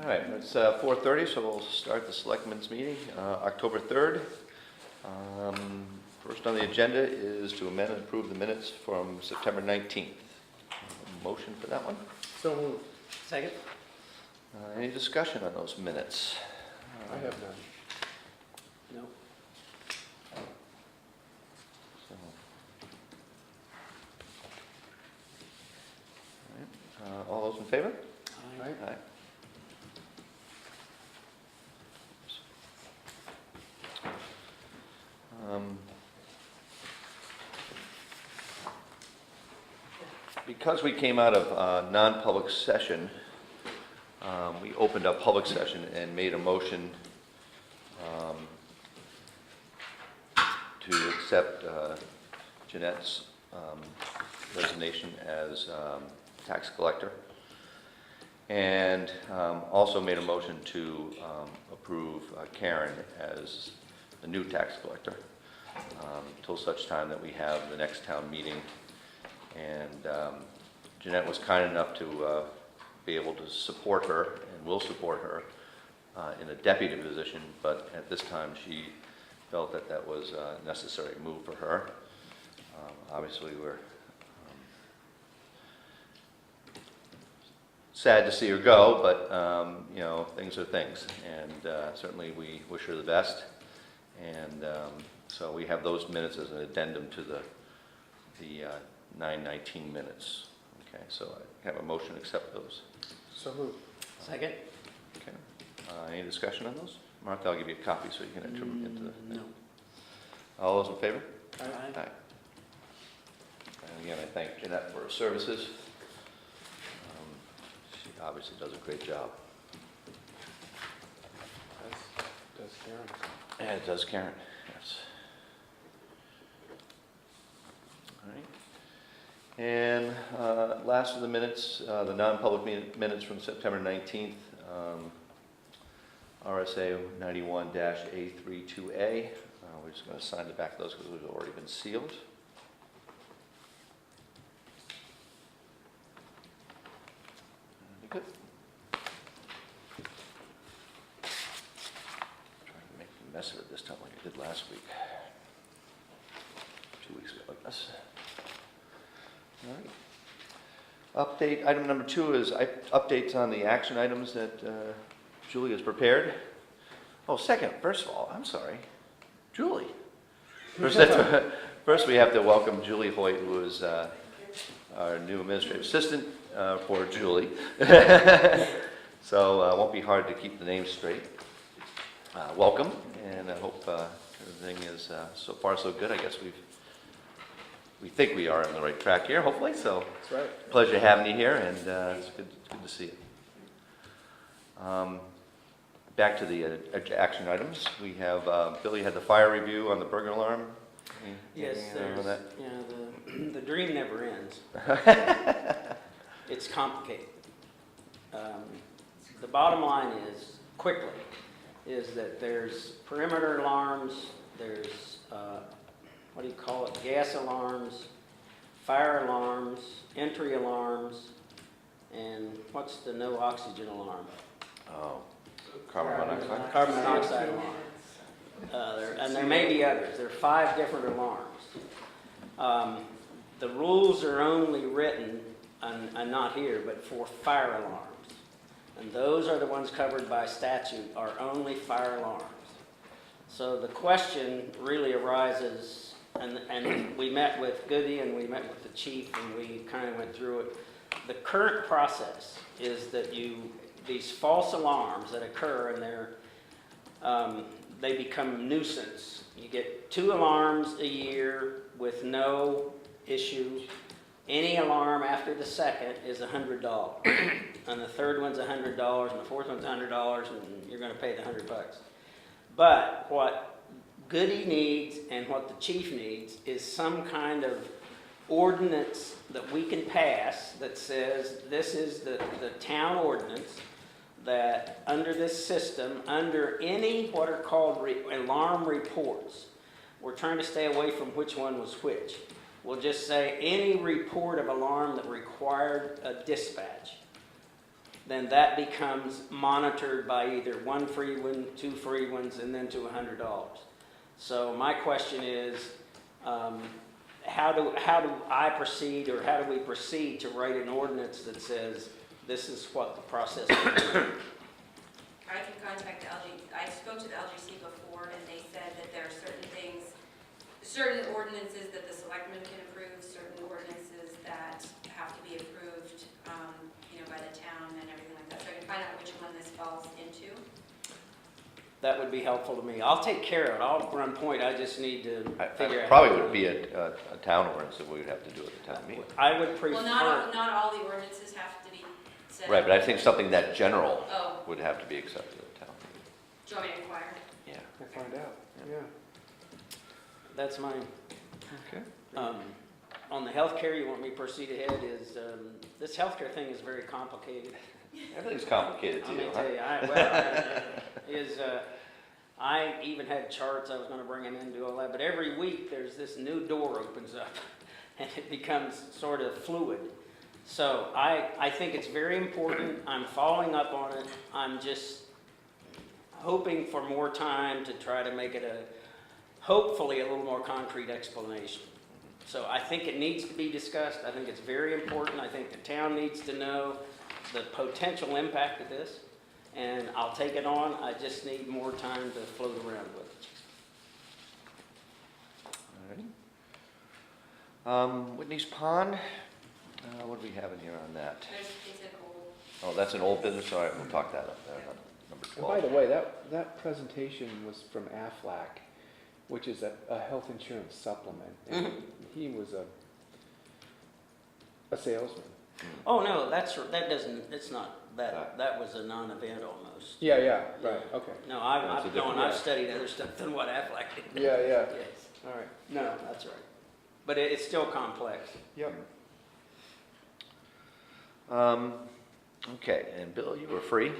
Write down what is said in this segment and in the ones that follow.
All right, it's 4:30, so we'll start the Selectmen's meeting, October 3rd. First on the agenda is to amend and approve the minutes from September 19th. Motion for that one? So moved. Second? Any discussion on those minutes? I have none. No. So, all right, all those in favor? Aye. Aye. Because we came out of non-public session, we opened up public session and made a motion to accept Jeanette's resignation as tax collector, and also made a motion to approve Karen as the new tax collector until such time that we have the next town meeting. And Jeanette was kind enough to be able to support her, and will support her in a deputy position, but at this time she felt that that was a necessary move for her. Obviously we're sad to see her go, but you know, things are things, and certainly we wish her the best. And so we have those minutes as an addendum to the 9/19 minutes. Okay, so I have a motion to accept those. So moved. Second? Okay. Any discussion on those? Martha, I'll give you a copy so you can enter them into the... No. All those in favor? Aye. Aye. And again, I thank Jeanette for her services. She obviously does a great job. Does Karen. And it does Karen, yes. All right. And last of the minutes, the non-public minutes from September 19th, RSA 91-A32A. We're just going to sign the back of those because they've already been sealed. Good. Trying to make a mess of it this time like I did last week. 2 weeks ago, I guess. All right. Update, item number 2 is updates on the action items that Julie has prepared. Oh, first of all, I'm sorry, Julie. First we have to welcome Julie Hoyt, who is our new administrative assistant for Julie. So it won't be hard to keep the names straight. Welcome, and I hope everything is so far so good. I guess we think we are on the right track here, hopefully. So That's right. pleasure having you here, and it's good to see you. Back to the action items. We have Billy had the fire review on the burglar alarm. Yes, Anything on that? the dream never ends. It's complicated. The bottom line is that there's perimeter alarms, there's gas alarms, fire alarms, entry alarms, and what's the no oxygen alarm? Oh, carbon monoxide. Carbon monoxide alarm. And there may be others. There are 5 different alarms. The rules are only written, and not here, but for fire alarms. And those are the ones covered by statute, are only fire alarms. So the question really arises, and we met with Goody and we met with the chief and we kind of went through it. The current process is that these false alarms that occur, and they become nuisance. You get 2 alarms a year with no issue. Any alarm after the second is $100, and the third one's $100, and the fourth one's $100, and you're going to pay the $100. But what Goody needs and what the chief needs is some kind of ordinance that we can pass that says this is the town ordinance, that under this system, under any what are called alarm reports, we're trying to stay away from which one was which. We'll just say any report of alarm that required a dispatch then that becomes monitored by either one free one, two free ones, and then to $100. So my question is, how do I proceed, or how do we proceed to write an ordinance that says this is what the process is? I can contact the I spoke to the LGC before, and they said that there are certain things, certain ordinances that the selectmen can approve, certain ordinances that have to be approved, by the town and everything like that. So I can find out which one this falls into. That would be helpful to me. I'll take care of it. I'll run point. I just need to figure out. Probably would be a town ordinance that we would have to do at the town meeting. I would prefer. Well, not all the ordinances have to be set. Right, but I think something that general Oh, would have to be accepted at town meeting. do you want me to inquire? Yeah. We'll find out, yeah. That's mine. Okay. On the healthcare, you want me to proceed ahead, is, this healthcare thing is very complicated. Everything's complicated to I'm you, gonna huh? tell you, I even had charts I was gonna bring them in, do all that, but every week, there's this new door opens up, and it becomes sort of fluid. So I think it's very important. I'm following up on it. I'm just hoping for more time to try to make it hopefully a little more concrete explanation. So I think it needs to be discussed. I think it's very important. I think the town needs to know the potential impact of this, and I'll take it on. I just need more time to float around with it. All right. Whitney's Pond, what do we have in here on that? It's an old. Oh, that's an old business, all right, we'll talk that up there, number And by 12. the way, that presentation was from Aflac, which is a health insurance supplement. And he was a salesman. Oh, no, it's not, that was a non-event almost. Yeah, right, okay. No, That's a different- I've studied other stuff than what Aflac did. Yeah, Yes. all right. No, that's right. But it's still complex. Yep. Okay, and Bill, you were free.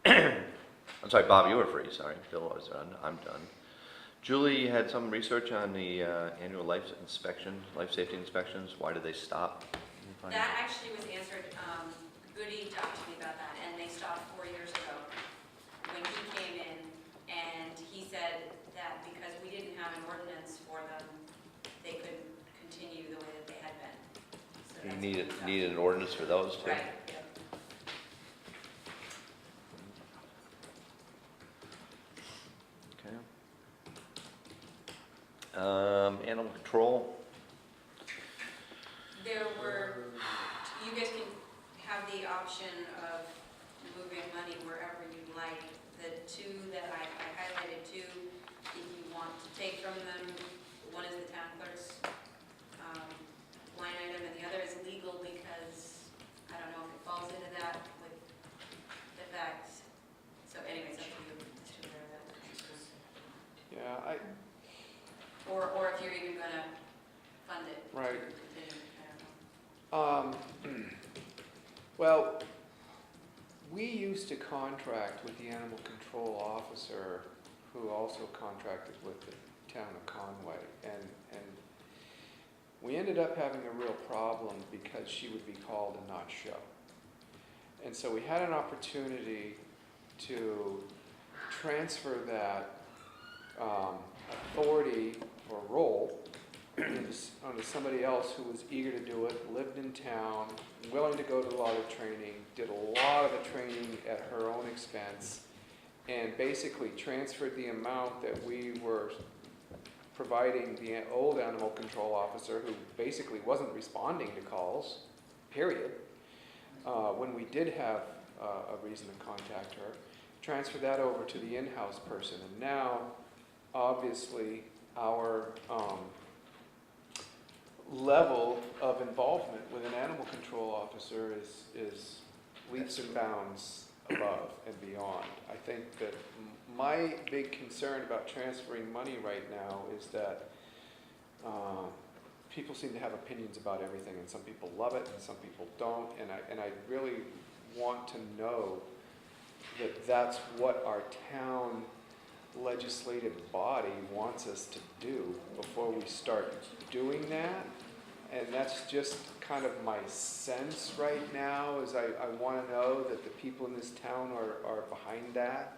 I'm sorry, Bob, you were free, sorry. Bill was done, I'm done. Julie had some research on the annual life safety inspections. Why did they stop? That actually was answered, Goody talked to me about that, and they stopped 4 years ago when he came in, and he said that because we didn't have an ordinance for them, they couldn't continue the way that they had been. So You that's needed, what we stopped. needed an ordinance for those too? Right, yep. Okay. Animal control. There were, you guys can have the option of moving money wherever you'd like. The two that I highlighted two, if you want to take from them, one is the town clerk's line item, and the other is legal because I don't know if it falls into that with the fact. So anyways, up to you as to where that. Yeah, Or if you're even gonna fund it. Right. Continue, I don't know. Well, we used to contract with the animal control officer, who also contracted with the town of Conway, and we ended up having a real problem because she would be called and not show. And so we had an opportunity to transfer that authority or role onto somebody else who was eager to do it, lived in town, willing to go to a lot of training, did a lot of the training at her own expense, and basically transferred the amount that we were providing the old animal control officer, who basically wasn't responding to calls, period, when we did have a reason to contact her, transfer that over to the in-house person. And now, obviously, our level of involvement with an animal control officer is leaps and bounds above and beyond. I think that my big concern about transferring money right now is that people seem to have opinions about everything, and some people love it and some people don't, and I really want to know that that's what our town legislative body wants us to do before we start doing that. And that's just kind of my sense right now, is I want to know that the people in this town are behind that,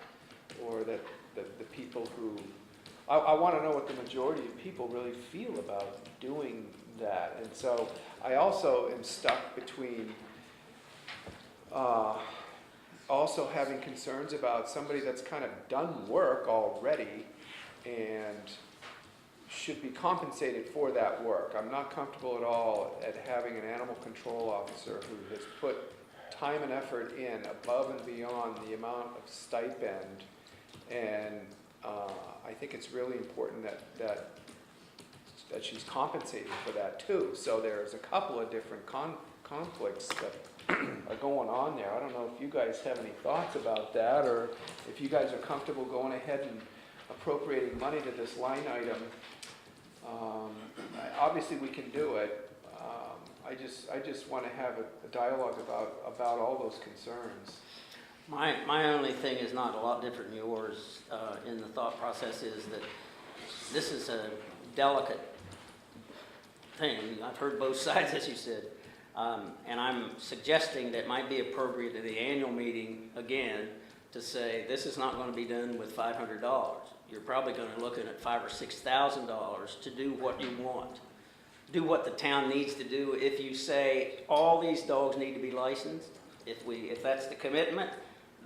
or that the people who, I want to know what the majority of people really feel about doing that. And so I also am stuck between also having concerns about somebody that's kind of done work already and should be compensated for that work. I'm not comfortable at all at having an animal control officer who has put time and effort in above and beyond the amount of stipend. And I think it's really important that she's compensated for that too. So there's a couple of different conflicts that are going on there. I don't know if you guys have any thoughts about that, or if you guys are comfortable going ahead and appropriating money to this line item. Obviously, we can do it. I just want to have a dialogue about all those concerns. My only thing is not a lot different than yours in the thought process, is that this is a delicate thing. I've heard both sides, as you said. And I'm suggesting that it might be appropriate at the annual meeting, again, to say this is not going to be done with $500. You're probably going to be looking at $5,000 or $6,000 to do what you want. Do what the town needs to do. If you say all these dogs need to be licensed, if that's the commitment,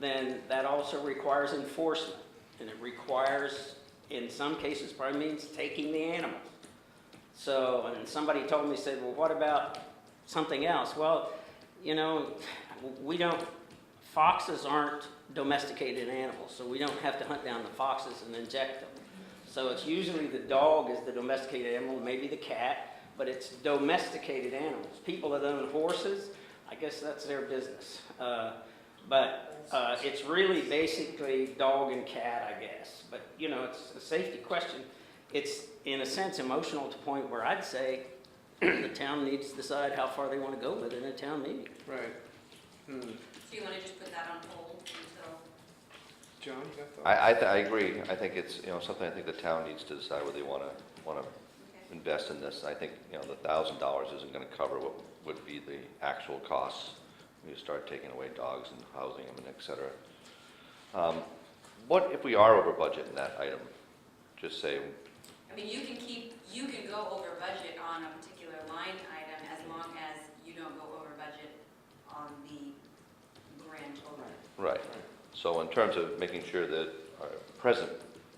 then that also requires enforcement. And it requires, in some cases, probably means taking the animals. So, and somebody told me, said, well, what about something else? Well, you know, foxes aren't domesticated animals, so we don't have to hunt down the foxes and inject them. So it's usually the dog is the domesticated animal, maybe the cat, but it's domesticated animals. People that own horses, I guess that's their business. But it's really basically dog and cat, I guess. But, you know, it's a safety question. It's, in a sense, emotional to the point where I'd say the town needs to decide how far they want to go with it in a town meeting. Right. So you want to just put that on hold until? John, you got thoughts? I agree. I think it's, you know, something I think the town needs to decide whether they want to invest in this. I think, you know, the $1,000 isn't going to cover what would be the actual costs when you start taking away dogs and housing them and et cetera. What if we are over budget in that item? Just say, I mean, you can go over budget on a particular line item as long as you don't go over budget on the grand total. right. So in terms of making sure that our present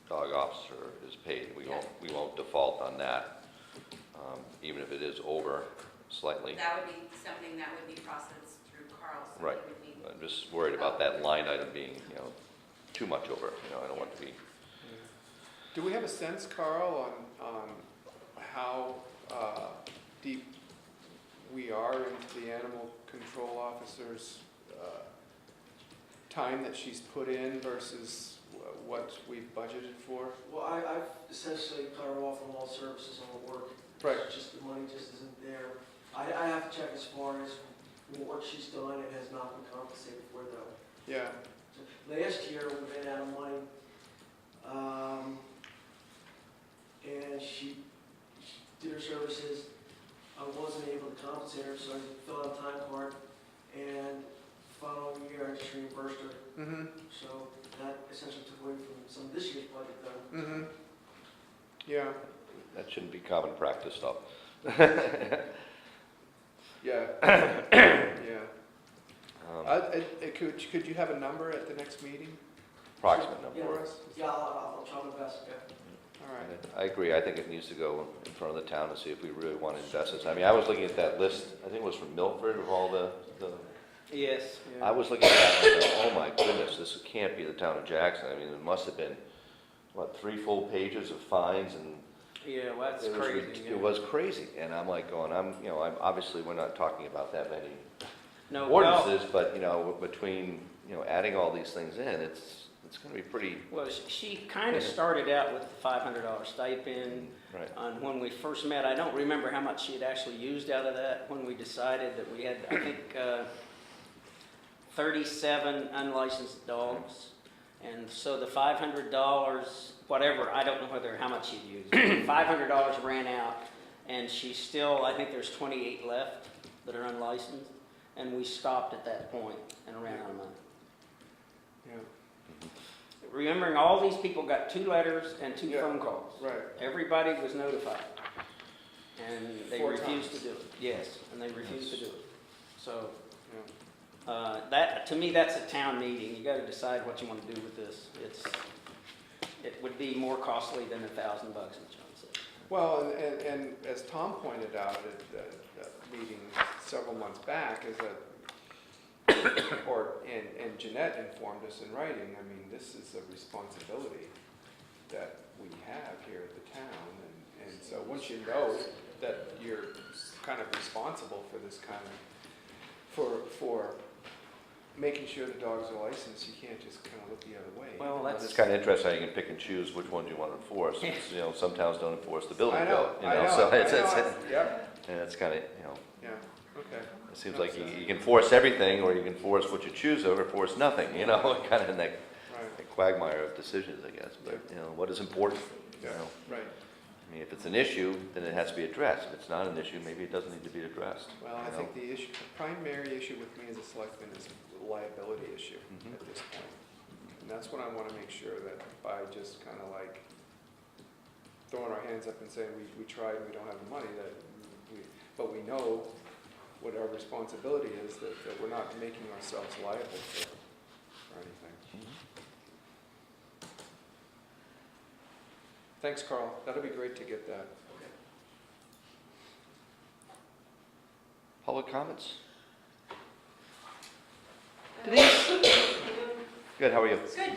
dog officer is paid, we won't default on that, even if it is over slightly. That would be something that would be processed through Carl. So Right. he would need- I'm just worried about that line item being, you know, too much over. You know, I don't want to be. Do we have a sense, Carl, on how deep we are into the animal control officer's time that she's put in versus what we've budgeted for? Well, I've essentially cut her off from all services on work. Right. It's just the money just isn't there. I have to check as far as what she's done and has not been compensated for, though. Yeah. So last year, we ran out of money, and she did her services. I wasn't able to compensate her, so I filled out a time card, and following year, I just reimbursed her. Mm-hmm. So that essentially took away from some of this year's budget, though. Mm-hmm. Yeah. That shouldn't be common practice, though. Yeah. Yeah. Um, Could you have a number at the next meeting Approximate number. Yeah. for us? Yeah, I'll try my best, yeah. All right. I agree. I think it needs to go in front of the town and see if we really want to invest this. I mean, I was looking at that list, I think it was from Milford, of all the Yes. I was looking at that and I thought, oh my goodness, this can't be the town of Jackson. I mean, it must have been, what, 3 full pages of fines, and Yeah, well, that's it was, crazy. it was crazy. And I'm like going, obviously we're not talking about that many No, well, ordinances, but, you know, between, you know, adding all these things in, it's going to be pretty, well, she kind of started out with the $500 stipend. right. And when we first met, I don't remember how much she had actually used out of that when we decided that we had, I think, 37 unlicensed dogs. And so the $500, whatever, I don't know how much she'd used. $500 ran out, and she still, I think there's 28 left. that are unlicensed, and we stopped at that point and ran out of money. Yeah, Remembering all these people got 2 letters and 2 Yeah. phone calls. right. Everybody was notified, and they 4 refused times. to do it. Yes, and they refused to do it. So, Yeah. that, to me, that's a town meeting. You gotta decide what you wanna do with this. It would be more costly than $1,000, as John said. Well, and as Tom pointed out at the meeting several months back, is that, and Jeanette informed us in writing, I mean, this is a responsibility that we have here at the town, and so once you know that you're kind of responsible for this kind of, for making sure the dogs are licensed, you can't just kind of look the other way. Well, It's kind of interesting, how you can pick and choose which ones you want to enforce. You know, some towns don't enforce the building I know, code, you I know, know, so I it's, know, yep, and it's kind of, you know, yeah, okay. it seems like you can force everything, or you can force what you choose over, force nothing, you know, kind of in that Right, quagmire of decisions, I guess. But, you know, what is important, you yeah, know? right. I mean, if it's an issue, then it has to be addressed. If it's not an issue, maybe it doesn't need to be addressed. Well, I you know? think the issue, the primary issue with me as a selectman is a liability issue Mhm. at this point. And that's what I want to make sure that by just kind of like throwing our hands up and saying, we tried and we don't have the money, but we know what our responsibility is, that we're not making ourselves liable for anything. Mhm. Thanks, Carl. That'll be great to get that. Public comments? Denise? Good, how are you? Good.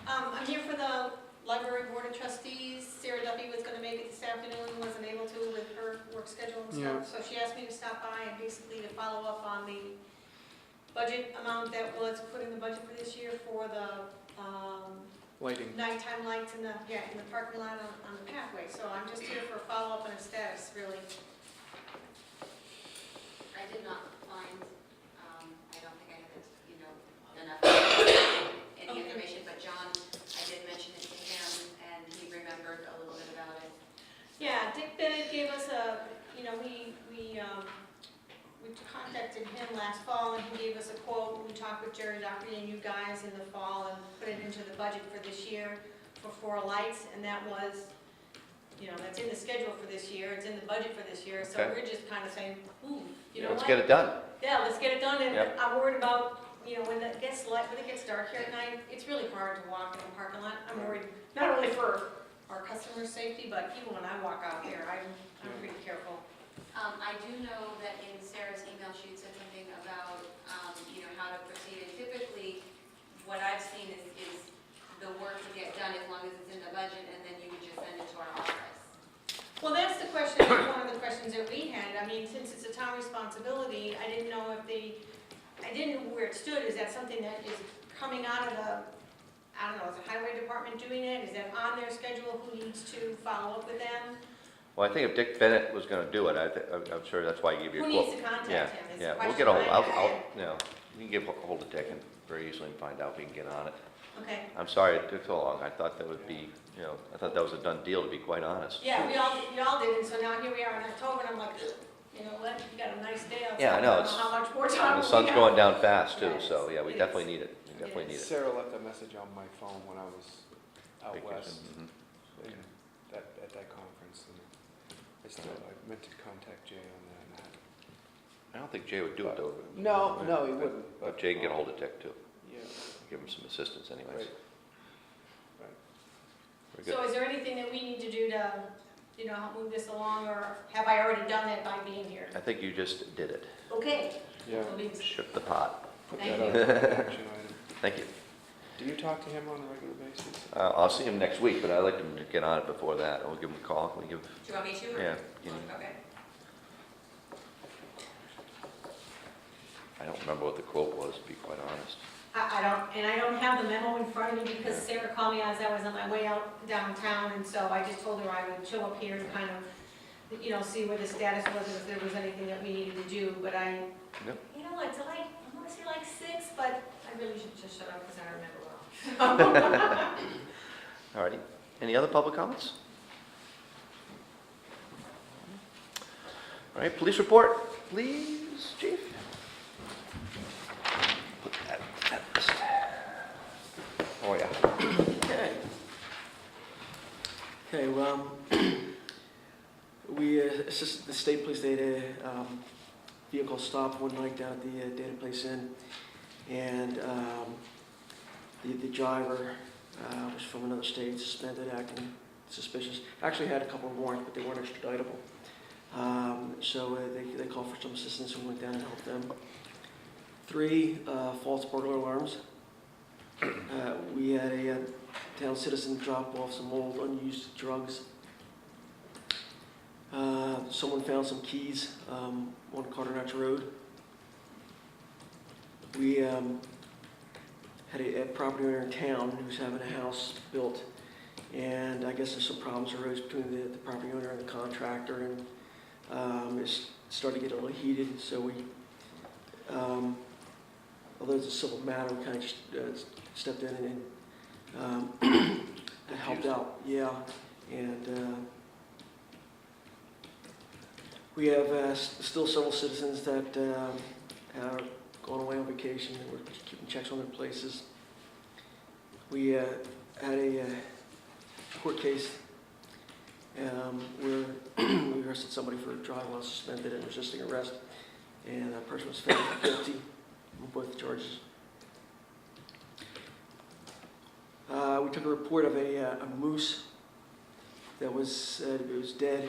I'm here for the library board of trustees. Sarah Duffy was gonna make it this afternoon, wasn't able to with her work schedule and Yeah. stuff. So she asked me to stop by and basically to follow up on the budget amount that was put in the budget for this year for the, Lighting. nighttime lights in the, in the parking lot on the pathway. So I'm just here for a follow-up and a status, really. I did not find, I don't think I had, enough any information, but John, I did mention it to him, and he remembered a little bit about it. Yeah, Dick Bennett gave us a, we contacted him last fall, and he gave us a quote. We talked with Jerry Dockery and you guys in the fall, and put it into the budget for this year for 4 lights, and that was, that's in the schedule for this year, it's in the budget for this year, so Okay. we're just kind of saying, you know Let's what? get it done. Yeah, let's get it done, and Yep. I'm worried about, when it gets light, when it gets dark here at night, it's really hard to walk in the parking lot. I'm worried, not only for our customers' safety, but even when I walk out there, I'm pretty careful. I do know that in Sarah's email, she had said something about, how to proceed, and typically, what I've seen is the work would get done as long as it's in the budget, and then you would just send it to our office. Well, that's the question, one of the questions that we had. I mean, since it's a town responsibility, I didn't know I didn't know where it stood. Is that something that is coming out of the, I don't know, is the highway department doing it? Is that on their schedule? Who needs to follow up with them? Well, I think if Dick Bennett was gonna do it, I'm sure that's why he gave you a Who quote. needs to contact Yeah, him is the yeah, we'll question get a hold, I had. you know, you can get a hold of Dick and very easily find out if he can get on it. Okay. I'm sorry it took so long. I thought that would be, I thought that was a done deal, to be quite honest. Yeah, we all did, and so now here we are in October, and I'm like, you know what, you got a nice day outside. Yeah, I know, don't it's- how much more And time the we sun's have. going down fast too, Yes, so yeah, we it definitely is. need it. We definitely need it. Sarah left a message on my phone when I was out Vacation, west mhm. in at that conference, and I meant to contact Jay on that. I don't think Jay would do it though. No, he wouldn't. But Jay can get a hold of Dick too. Yeah, Give him some assistance anyways. right. Very good. So is there anything that we need to do to, help move this along, or have I already done that by being here? I think you just did it. Okay. Yeah, We'll be- Shook the pot. put Thank that you. on an action item. Thank you. Do you talk to him on a regular basis? I'll see him next week, but I'd like him to get on it before that. We'll give him a call. Do you want me to? or- Yeah. Okay. I don't remember what the quote was, to be quite honest. I don't have the memo in front of me because Sarah called me as I was on my way out downtown, and so I just told her I would show up here and kind of, see where the status was and if there was anything that we needed to do, but Yep. It's like, I want to say like 6, but I really should just shut up because I don't remember well. All righty. Any other public comments? All right, police report, please. please, chief. Put that list. Oh, yeah. Okay. Okay, well, we assisted the state police. They had a vehicle stop one night down at the Data Place Inn, and the driver was from another state, suspended, acting suspicious. Actually had a couple of warrants, but they weren't extraditable. So they called for some assistance and went down and helped them. 3 false burglar alarms. We had a town citizen drop off some old unused drugs. Someone found some keys on Carter Notch Road. We had a property owner in town who was having a house built, and I guess there's some problems arose between the property owner and the contractor, and it started to get a little heated, so we, although it's a civil matter, we kind of just stepped in and helped out. Yeah, and we have still several citizens that are going away on vacation, and we're keeping checks on their places. We had a court case where we arrested somebody for driving while suspended and resisting arrest, and that person was found guilty on both charges. We took a report of a moose that was dead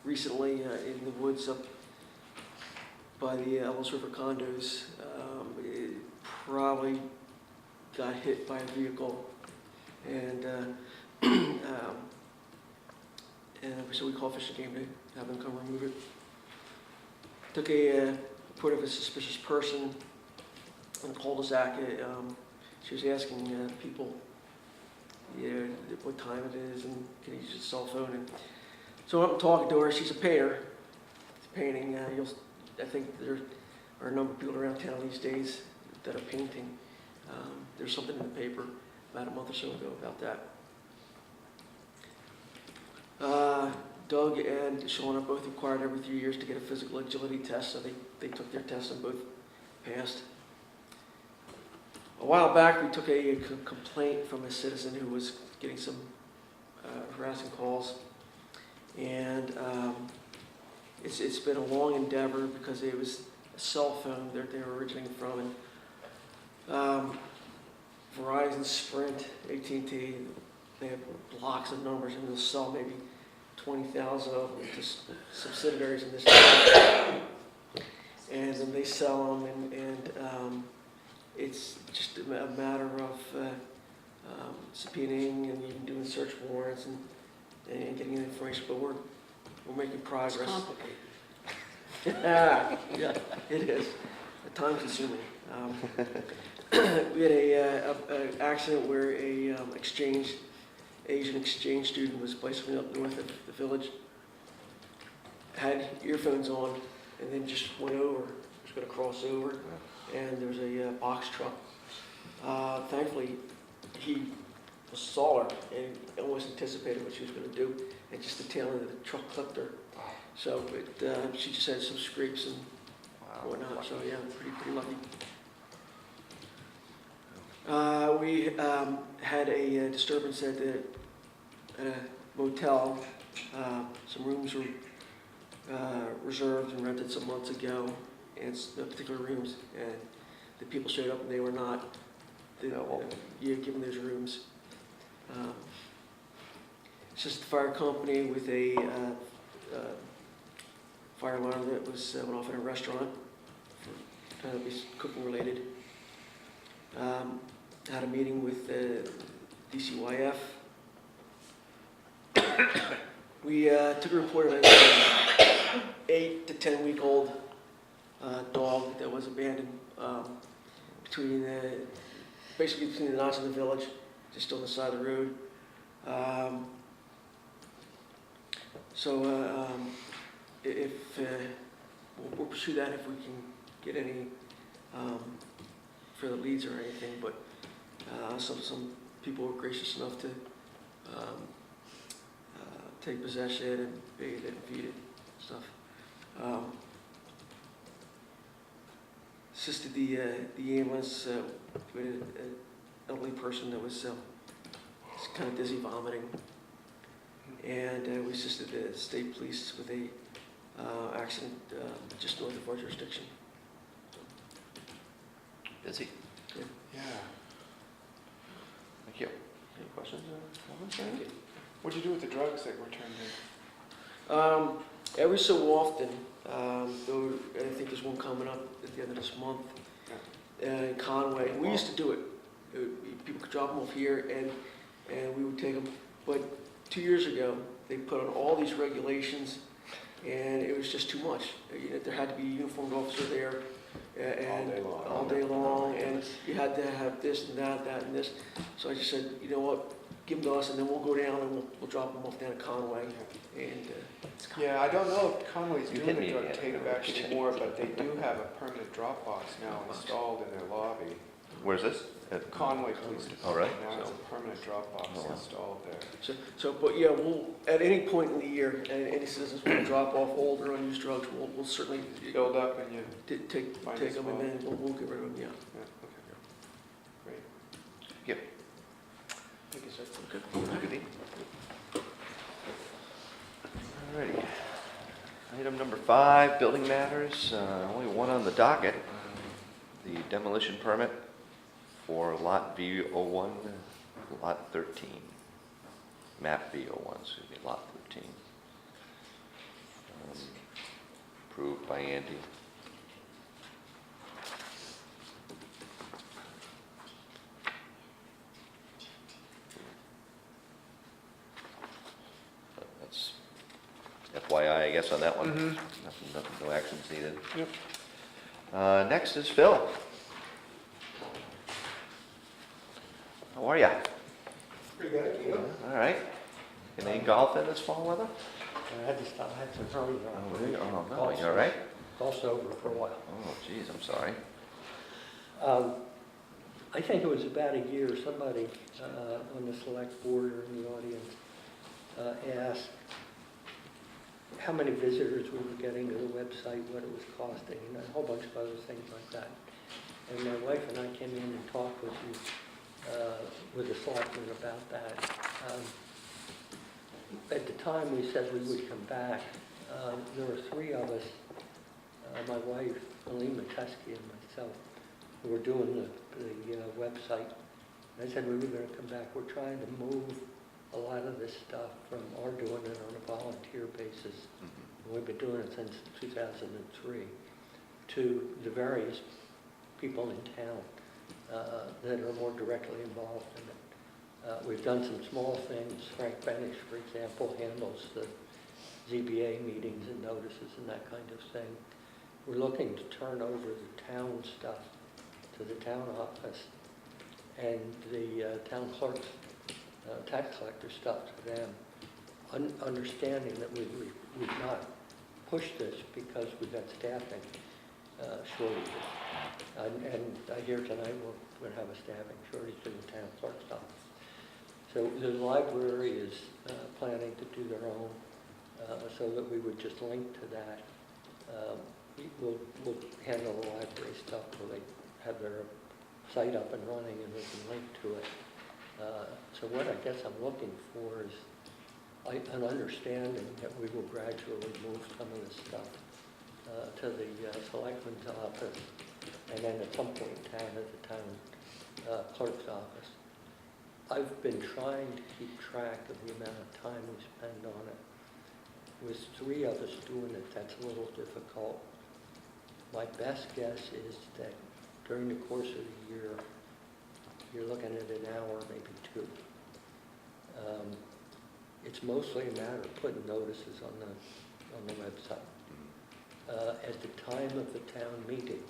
recently in the woods up by the Ellis River condos. It probably got hit by a vehicle, and so we called Fish and Game to have them come remove it. Took a report of a suspicious person on a cul-de-sac. She was asking people, what time it is and can you use his cell phone. And so I'm talking to her. She's a painter. She's painting. I think there are a number of people around town these days that are painting. There's something in the paper about a month or so ago about that. Doug and Sean are both required every 3 years to get a physical agility test, so they took their tests and both passed. A while back, we took a complaint from a citizen who was getting some harassing calls, and it's been a long endeavor because it was a cell phone that they were originating from, and Verizon, Sprint, AT&T, they have blocks of numbers, and they'll sell maybe 20,000 of them to subsidiaries in this town, and then they sell them, and it's just a matter of subpoenaing and even doing search warrants and getting information, but we're making progress. It's complicated. Yeah, it is. Time consuming. We had an accident where a Asian exchange student was bicycling up north of the village, had earphones on, and then just went over. Was going to cross over, and there was a box truck. Thankfully, he saw her and almost anticipated what she was going to do, and just the tail end of the truck clipped her. So she just had some scrapes and whatnot. So yeah, pretty lucky. We had a disturbance at a motel. Some rooms were reserved and rented some months ago, and no particular rooms, and the people showed up and they were not given those rooms. It's just the fire company with a fire alarm that was went off in a restaurant, for cooking related. Had a meeting with DCYF. We took a report of an 8 to 10 week old dog that was abandoned basically between the knots in the village, just on the side of the road. We'll pursue that if we can get any further leads or anything, but some people were gracious enough to take possession and bathe it and feed it and stuff. assisted the ambulance, we had an elderly person that was kind of dizzy, vomiting. And we assisted the state police with a accident just north of our jurisdiction. Busy. Yeah. Thank you. Any questions or comments? Randy? What'd you do with the drugs that were turned in? Every so often, though, I think there's one coming up at the end of this month in Conway. We used to do it. People could drop them off here, and we would take them. But 2 years ago, they put on all these regulations, and it was just too much. There had to be a uniformed officer there, and all day long, and you had to have this and that, that and this. So I just said, you know what, give them to us, and then we'll go down and we'll drop them off down at Conway. And Yeah, I don't know if Conway's You doing hit the me drug again. take-backs anymore, but they do have a permanent drop box now installed in their lobby. Where's this? At Conway Police Department All right, now has so- a permanent drop box Oh, wow. installed there. but yeah, we'll, at any point in the year, and any citizens want to drop off old or unused drugs, we'll certainly Build up and you, take Find them, a and spot. then we'll get rid of them, yeah. yeah, okay. Great. Yep. Thank you, sir. Good. Alrighty. Item number 5, building matters. Only one on the docket. The demolition permit for Lot B01, Lot 13. Map B01, excuse me, Lot 13. Approved by Andy. That's FYI, I guess, on that one. Nothing, no actions needed. Yep. Next is Phil. How are ya? Pretty good, you know? All right. Can they golf in this fall weather? I had to stop, I had some hurry Oh, on. really? Oh, no, you all right? Crossed over for a while. Oh, geez, I'm sorry. I think it was about a year, somebody on the select board or in the audience asked how many visitors we were getting to the website, what it was costing, and a whole bunch of other things like that. And my wife and I came in and talked with the selectmen about that. At the time, we said we would come back. There were 3 of us, my wife, Helene Matesky, and myself, who were doing the website. And I said we were going to come back. We're trying to move a lot of this stuff from our doing it on a volunteer basis. We've been doing it since 2003 to the various people in town that are more directly involved in it. We've done some small things. Frank Benish, for example, handles the ZBA meetings and notices and that kind of thing. We're looking to turn over the town stuff to the town office and the town clerk's tax collector stuff to them, understanding that we've not pushed this because we've got staffing shortages. And I hear tonight we're going to have a staffing shortage in the town clerk's office. So the library is planning to do their own, so that we would just link to that. We'll handle the library stuff till they have their site up and running and we can link to it. So what I guess I'm looking for is an understanding that we will gradually move some of this stuff to the selectmen's office, and then at some point in time at the town clerk's office. I've been trying to keep track of the amount of time we spend on it. With 3 of us doing it, that's a little difficult. My best guess is that during the course of the year, you're looking at an hour, maybe 2. It's mostly a matter of putting notices on the website. At the time of the town meeting,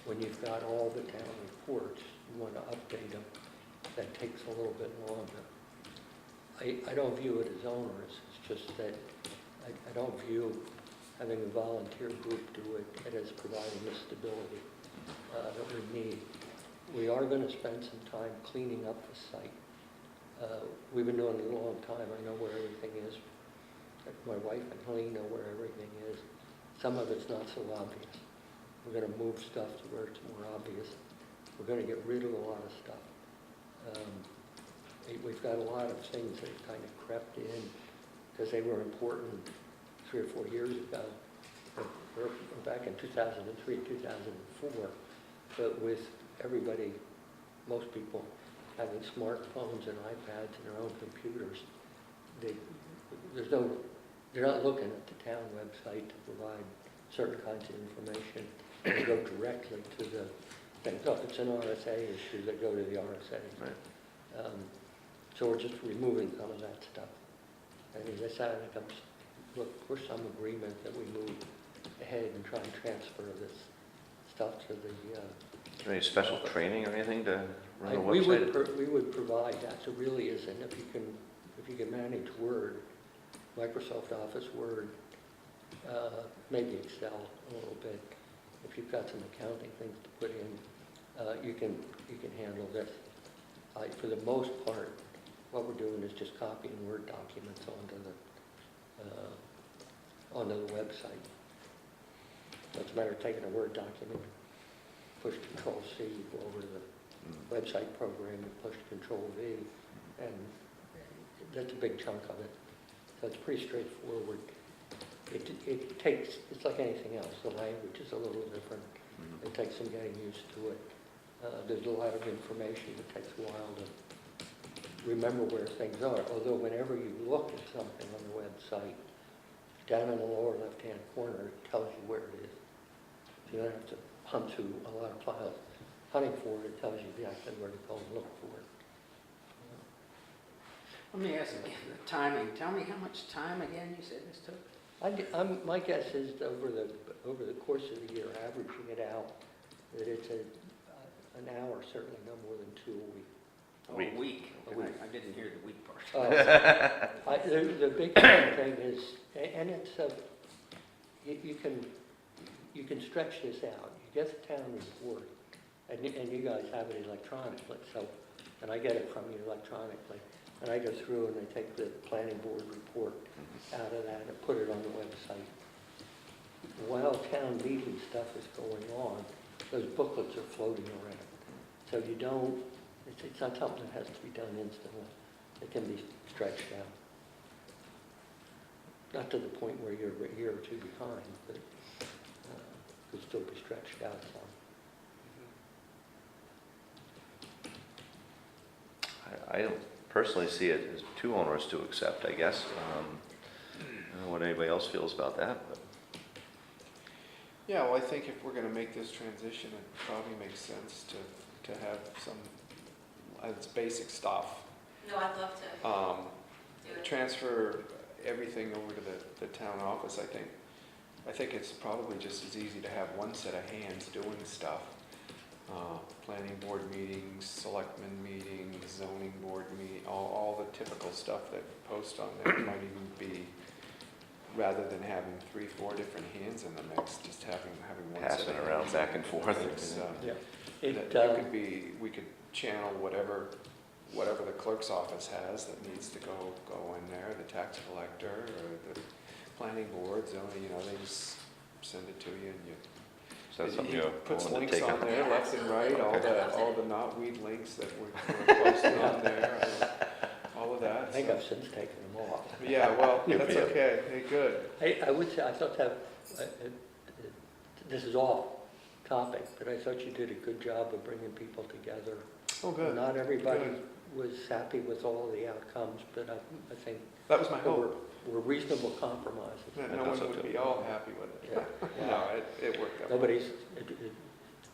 when you've got all the town reports, you want to update them. That takes a little bit longer. I don't view it as onerous. It's just that I don't view having a volunteer group do it as providing the stability that we need. We are going to spend some time cleaning up the site. We've been doing it a long time. I know where everything is. My wife and Helene know where everything is. Some of it's not so obvious. We're gonna move stuff to where it's more obvious. We're gonna get rid of a lot of stuff. We've got a lot of things that kind of crept in because they were important 3 or 4 years ago, or back in 2003, 2004. But with everybody, most people having smartphones and iPads and their own computers, they're not looking at the town website to provide certain kinds of information. They go directly to the thing. So if it's an RSA issue, they go to the RSA. Right. So we're just removing some of that stuff. I mean, this we're some agreement that we move ahead and try and transfer this stuff to the. Is there any special training or anything to run a We website? we would provide that. There really isn't. If you can manage Word, Microsoft Office Word, maybe Excel a little bit. If you've got some accounting things to put in, you can handle this. For the most part, what we're doing is just copying Word documents onto the website. So it's a matter of taking a Word document, push Control-C, go over to the website program and push Control-V, and that's a big chunk of it. So it's pretty straightforward. It's like anything else. The language is a little different. It takes some getting used to it. There's a lot of information that takes a while to remember where things are. Although whenever you look at something on the website, down in the lower left-hand corner, it tells you where it is. So you don't have to hunt through a lot of files. Hunting for it, it tells you exactly where to go and look for it. Let me ask again, the timing. Tell me how much time again you said this took? My guess is over the course of the year, averaging it out, that it's an hour, certainly no more than 2 a week. Oh, Week. a week. A week. I didn't hear the week part. The big thing is, and it's you can stretch this out. You get the town report, and you guys have it electronically. So, and I get it from you electronically, and I go through and I take the planning board report out of that and put it on the website. While town meeting stuff is going on, those booklets are floating around. So you don't. It's not something that has to be done instantly. It can be stretched out. Not to the point where you're a year or two behind, but could still be stretched out some. I don't personally see it as too onerous to accept, I guess. I don't know what anybody else feels about that, but. Yeah, well, I think if we're gonna make this transition, it probably makes sense to have some, it's basic stuff. No, I'd love to do it. Transfer everything over to the town office, I think it's probably just as easy to have one set of hands doing stuff. Planning board meetings, selectmen meetings, zoning board meeting, all the typical stuff that post on there might even be, rather than having 3, 4 different hands in the mix, just having one set Passing of around hands. back and forth. That could be, we could channel whatever the clerk's office has that needs to go in there, the tax collector or the planning board, zoning, they just send it to you and you. So that's something He you're puts willing to links take on on. there, left and right, all the knotweed links that we're posting on there, all of that. I think so. I've since taken them off. Yeah, well, Yeah. that's okay, hey, good. I would say, I thought this is off topic, but I thought you did a good job of bringing people together. Oh, good. Not everybody Good. was happy with all the outcomes, but I think That was my hope. were reasonable compromises. That I no thought one so would too. be all happy with it. Yeah. No, it worked out.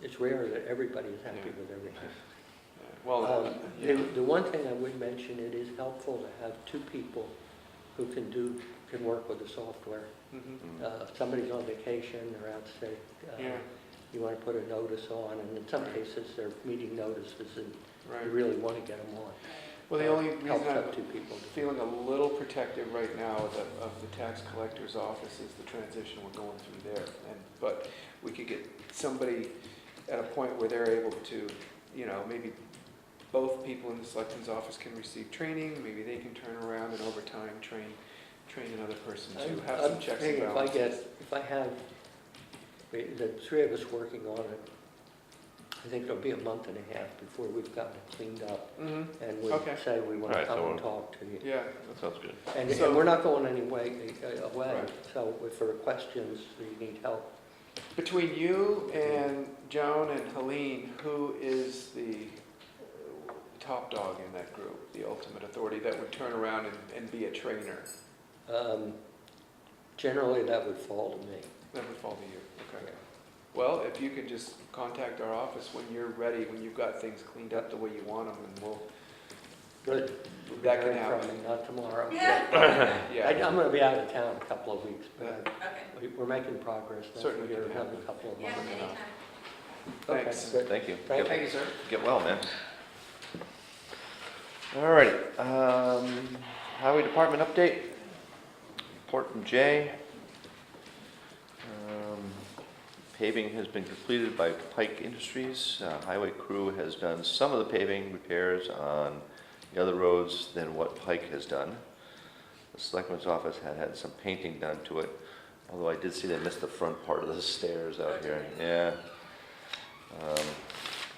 It's rare that everybody is happy Yeah. with everything. Yeah. Well, yeah. The one thing I would mention, it is helpful to have 2 people who can work with the software. Mhm. If somebody's on vacation, they're out sick, Yeah, you want to put a notice on, and in some cases, they're meeting notices, and you right. really want to get them on. Well, the only reason Helps I'm have 2 people. feeling a little protective right now of the tax collector's office is the transition we're going through there. But we could get somebody at a point where they're able to, maybe both people in the selectman's office can receive training, maybe they can turn around and over time train another person to have some checks and balances. the three of us working on it. I think it'll be a month and a half before we've gotten it cleaned up. Mm-hmm, And we'll Okay. say we want to Alright, come so and talk to you. yeah. That sounds good. And So- we're not going any way away, Right. so if there are questions, you need help. Between you and Joan and Helene, who is the top dog in that group, the ultimate authority that would turn around and be a trainer? Generally, that would fall to me. That would fall to you, okay. Well, if you could just contact our office when you're ready, when you've got things cleaned up the way you want them, and we'll, Good. that can Hearing from happen. me, not tomorrow. Yeah. Yeah, I'm going to be out of town a couple of weeks, but Okay, we're making progress. That's Certainly here can another happen. couple of yeah, months. anytime. Okay, Thanks. good. Thank you. Thank Get- you, sir. Get well, man. All righty, highway department update, report from Jay. Paving has been completed by Pike Industries. Highway crew has done some of the paving repairs on the other roads than what Pike has done. The Selectmen's office had some painting done to it, although I did see they missed the front part of the stairs out here, yeah.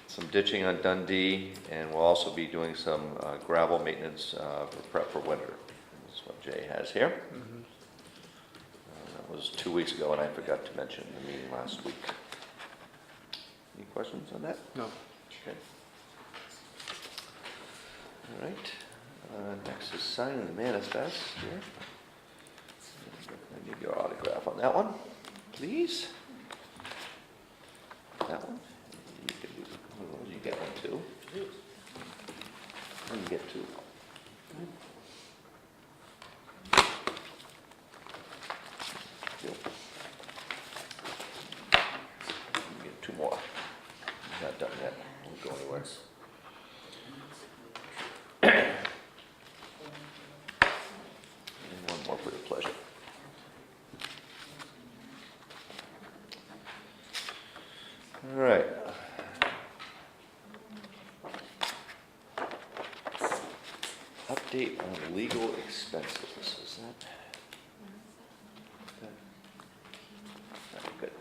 Some ditching on Dundee, and we'll also be doing some gravel maintenance for prep for winter. That's what Jay has here. Mhm. That was 2 weeks ago, and I forgot to mention in the meeting last week. Any questions on that? No. Okay. All right, next is signing the manifest here. I need your autograph on that one, please. That one? You can do, oh, you get one too. And you get two. Yep. You get two more. Not done yet, won't go anywhere. And one more for your pleasure. All right. Update on legal expenses, is that? Okay. Good.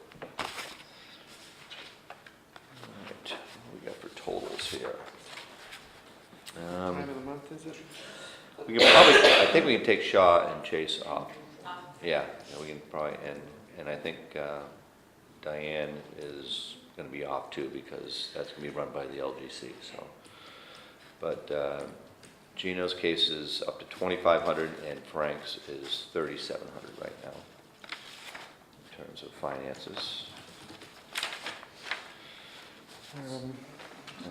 All right, what we got for totals here? Time of the month, is it? We can probably, I think we can take Shaw and Chase off. Yeah, we can probably, and I think Diane is gonna be off too, because that's gonna be run by the LGC, so. But Gino's case is up to 2,500 and Frank's is 3,700 right now, in terms of finances.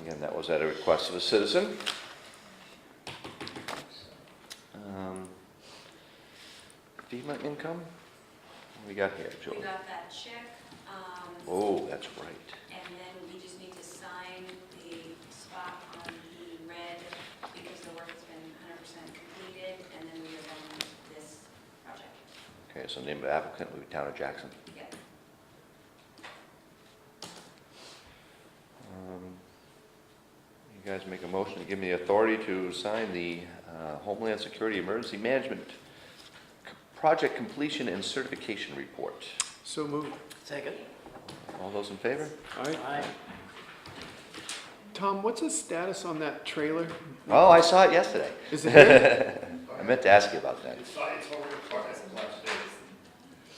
Again, that was at a request of a citizen. FEMA income, what we got here, We Julie? got that check, Oh, that's right. and then we just need to sign the spot on the red because the work has been 100% completed, and then we are done with this project. Okay, so name of the applicant will be Town of Jackson. Yep. You guys make a motion to give me the authority to sign the Homeland Security Emergency Management Project Completion and Certification Report. So moved. Second. All those in favor? All right. Aye. Tom, what's the status on that trailer? Oh, I saw it yesterday. Is it good? I meant to ask you about that. It's over the park at the last state.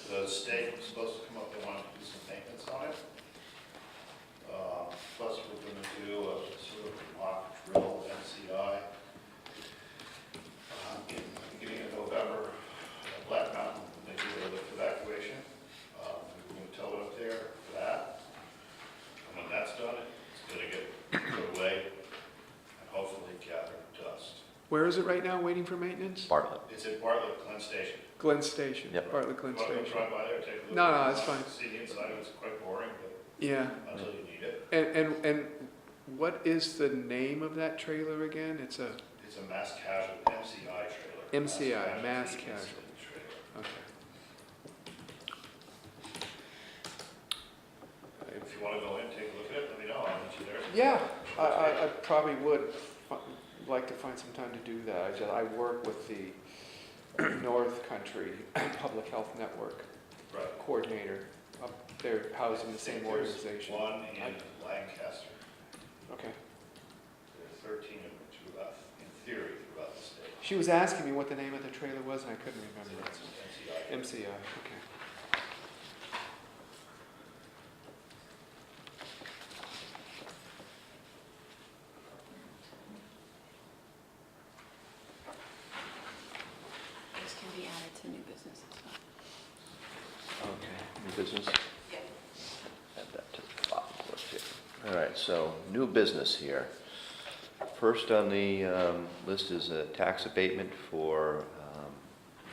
The state was supposed to come up, they wanted to do some maintenance on it. Plus, we're gonna do a sort of mock drill NCI. Beginning of November, at Black Mountain, they do a lift evacuation. We're gonna tow it up there for that. And when that's done, it's gonna get put away and hopefully gather dust. Where is it right now, waiting for maintenance? Bartlett. It's at Bartlett Glen Station. Glen Station. Yep. Bartlett Glen Want to go Station. drive by there, take a look? No, no, it's fine. See the inside, it's quite boring, but Yeah. until you need it. And what is the name of that trailer again? It's a, It's a mass casualty, MCI trailer. MCI, mass Casualty casualty. Trailer. okay. If you want to go in, take a look at it, let me know, I'll meet you there. Yeah, I probably would like to find some time to do that. I work with the North Country Public Health Network Right. coordinator up they're housed in the same organization. There's one in Lancaster. Okay. There are 13 of them throughout, in theory, throughout the state. She was asking me what the name of the trailer was, and I couldn't remember. It's NCI. MCI, okay. This can be added to new business as well. Okay, new business? Yeah. Add that to the top. Let's see. All right, so new business here. First on the list is a tax abatement for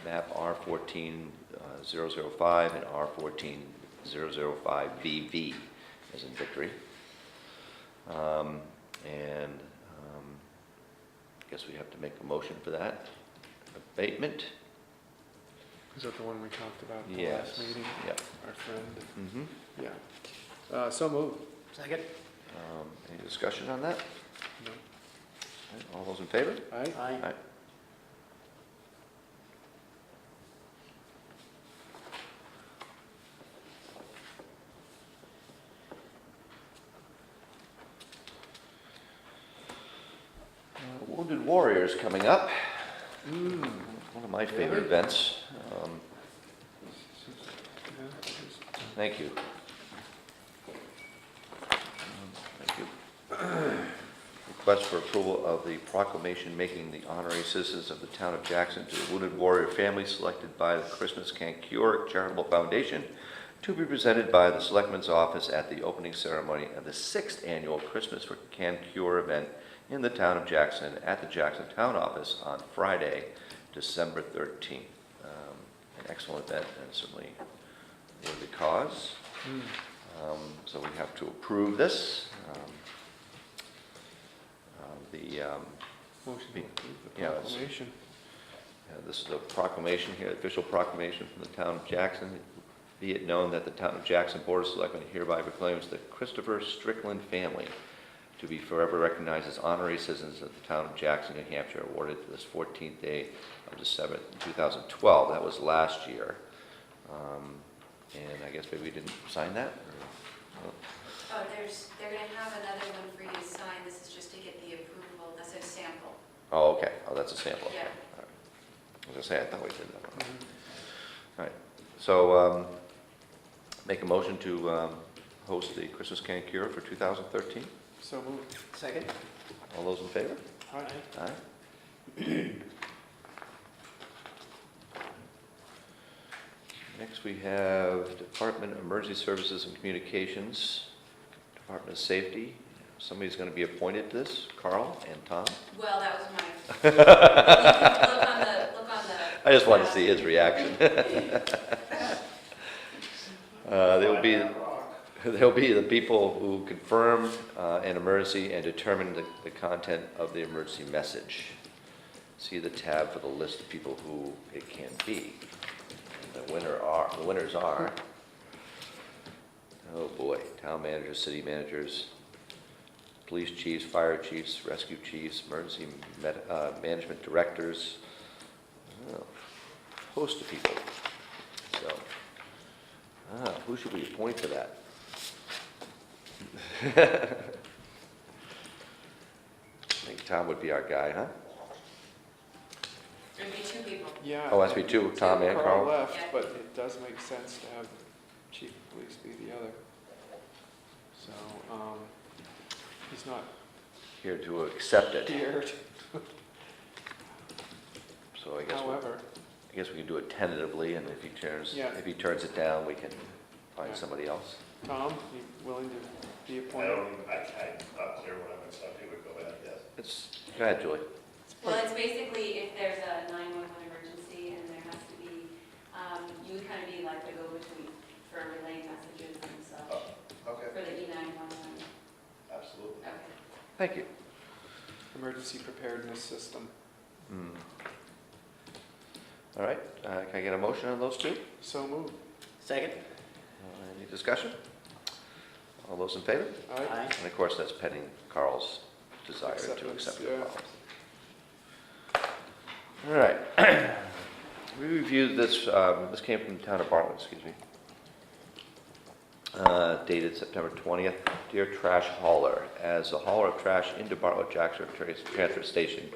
map R14005 and R14005VV, as in victory. I guess we have to make a motion for that abatement. Is that the one we talked about at the Yes. last meeting? Yep. Our friend, Mm-hmm. yeah. So moved. Second? Any discussion on that? No. All those in favor? Aye? Aye. Wounded Warriors coming up. Mm. One of my favorite Really? events. Yeah, just- Thank you. Thank you. Request for approval of the proclamation making the honorary citizens of the town of Jackson to the Wounded Warrior family selected by the Christmas Can Cure Charitable Foundation to be presented by the Selectmen's office at the opening ceremony of the 6th annual Christmas for Can Cure event in the town of Jackson at the Jackson Town Office on Friday, December 13th. An excellent event and certainly a worthy cause. Mm. So we have to approve this. Motion to approve the Yeah, it's- proclamation. This is a proclamation here, official proclamation from the town of Jackson. Be it known that the town of Jackson Board of Selectmen hereby proclaims the Christopher Strickland family to be forever recognized as honorary citizens of the town of Jackson, New Hampshire, awarded this 14th day of December 2012. That was last year. And I guess maybe we didn't sign that? or- Oh, they're gonna have another one for you to sign. This is just to get the approval. That's a sample. Oh, okay. Oh, that's a sample. Yeah. All right. I was gonna say, I thought we did that one. Mhm. All right. So, make a motion to host the Christmas Can Cure for 2013. So moved. Second? All those in favor? Aye. Aye. Next, we have Department of Emergency Services and Communications, Department of Safety. Somebody's going to be appointed to this, Carl and Tom. Well, that was my, look on the. I just wanted to see his reaction. They'll be the people who confirm an emergency and determine the content of the emergency message. See the tab for the list of people who it can be. And the winners are, oh boy, town managers, city managers, police chiefs, fire chiefs, rescue chiefs, emergency management directors, a host of people. So, who should we appoint to that? I think Tom would be our guy, huh? There'd be two people. Yeah. Oh, that's me too, Tom and Carl. left, Yeah. but it does make sense to have chief of police be the other. So, he's not Here to accept it. here. So I However, guess we can do it tentatively, and if Yeah. he turns it down, we can find Yeah. somebody else. Tom, you willing to be I appointed? don't, I'm not clear what I'm going to say, would go ahead, yes. Go ahead, Julie. Well, it's basically if there's a 911 emergency and there has to be, you would kind of be like the go-between for relaying messages and such, Okay, for the E911. absolutely. Okay. Thank you. Emergency preparedness system. All right, can I get a motion on those two? So moved. Second? Any discussion? All those in favor? Aye. And of course, that's pending Carl's desire to Acceptance, accept the yeah. policy. All right. We reviewed this, this came from the town of Bartlett, excuse me. dated September 20th. Dear Trash Hauler, as a hauler of trash into Bartlett Jackson Transfer Station,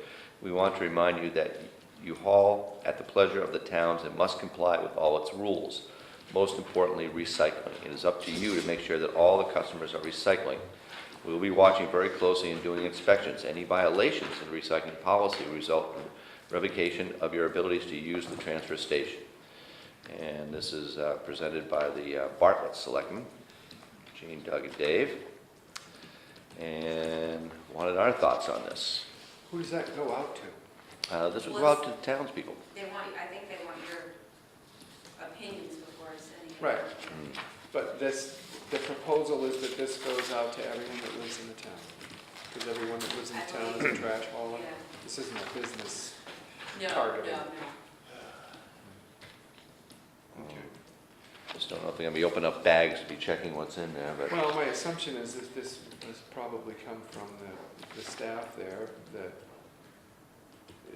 we want to remind you that you haul at the pleasure of the towns and must comply with all its rules. Most importantly, recycling. It is up to you to make sure that all the customers are recycling. We will be watching very closely and doing inspections. Any violations in recycling policy will result in revocation of your abilities to use the transfer station. And this is presented by the Bartlett Selectmen, Jane, Doug, and Dave, and wanted our thoughts on this. Who does that go out to? This would go out to the townspeople. They want, I think they want your opinions before sending it. Right. But the proposal is that this goes out to everyone that lives in the town. Because everyone that lives in the town is a trash hauler. Yeah. This isn't a business. No, Targeted. no. Just don't know if they're gonna be opening up bags to be checking what's in there, but. Well, my assumption is that this has probably come from the staff there that